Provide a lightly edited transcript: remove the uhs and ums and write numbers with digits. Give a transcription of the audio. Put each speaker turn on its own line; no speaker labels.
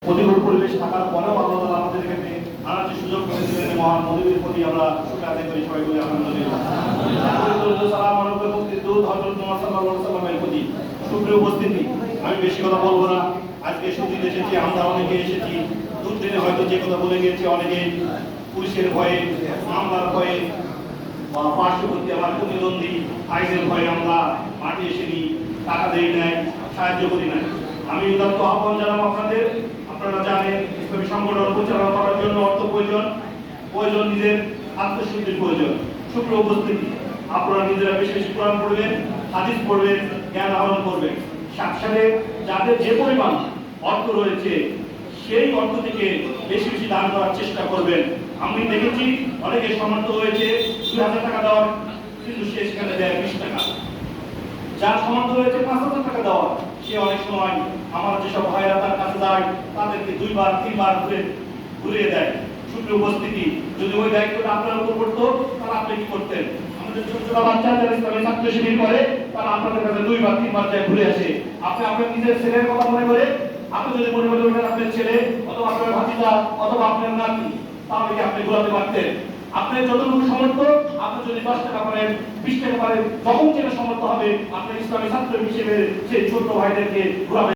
প্রতিকূল পরিবেশ থাকার পরেও আল্লাহ তাআলা আমাদের এখানে আনার যে সুযোগ করে দিলেন, মহান নবীর প্রতি আমরা শুকর আদায় করি, সবাই বলি আলহামদুলিল্লাহ। সালাম আলাইকুম মুক্তির দূত হযরত মুহাম্মদ সাল্লাল্লাহু আলাইহি ওয়াসাল্লামের প্রতি। সুপ্রিয় উপস্থিতি, আমি বেশি কথা বলবো না। আজকে সুদিন এসেছি, আমরা অনেকে এসেছি, দূর দিনে হয়তো যে কথা বলে গিয়েছি, অনেকে পুলিশের ভয়ে, মামলার ভয়ে বা পার্শ্ববর্তী আমার প্রতিদ্বন্দ্বী আইনের ভয়ে আমরা মাঠে এসেছি, টাকা দেই নাই, সাহায্য করি নাই। আমি উদাত্ত আহ্বান জানাবো আপনাদের। আপনারা জানেন ইসলামী সংগঠন পরিচালনা করার জন্য অর্থ প্রয়োজন, নিজের আত্মশুদ্ধির প্রয়োজন। সুপ্রিয় উপস্থিতি, আপনারা নিজেরা বেশি বেশি কোরআন পড়বেন, হাদিস পড়বেন, জ্ঞান আহরণ করবেন। সাথে যাদের যে পরিমাণ অর্থ রয়েছে সেই অর্থ থেকে বেশি বেশি দান করার চেষ্টা করবেন। আমি দেখেছি অনেকে সমর্থ হয়েছে ২০০০ টাকা দেওয়ার, কিন্তু সে সেখানে দেয় ২০ টাকা। যার সমর্থ হয়েছে ৫০০০ টাকা দেওয়ার, সে অনেক সময় আমার যেসব ভাইরা তার কাছে যায় তাদেরকে ২বার ৩বার ঘুরিয়ে দেয়। সুপ্রিয় উপস্থিতি, যদি ওই দায়িত্বটা আপনার উপর পড়তো তাহলে আপনি কি করতেন? আমাদের ছোট ছোট বাচ্চা যারা ইসলামী ছাত্র শিবির করে, তারা আপনাদের কাছে ২বার 3বার যায় ঘুরে আসে। আপনি আপনার নিজের ছেলের কথা মনে করে, আপনি যদি মনে করেন ওটা আপনার ছেলে অথবা আপনার ভাতিজা অথবা আপনার নাতি, তাহলে কি আপনি ঘুরাতে পারতেন? আপনার যতটুকু সামর্থ্য, আপনি যদি 10 টাকা পারেন, 20 টাকা পারেন, যখন যেটা সামর্থ্য হবে, আপনার ইসলামী ছাত্র হিসেবে সেই ছোট ভাইদেরকে ঘুরাবেন।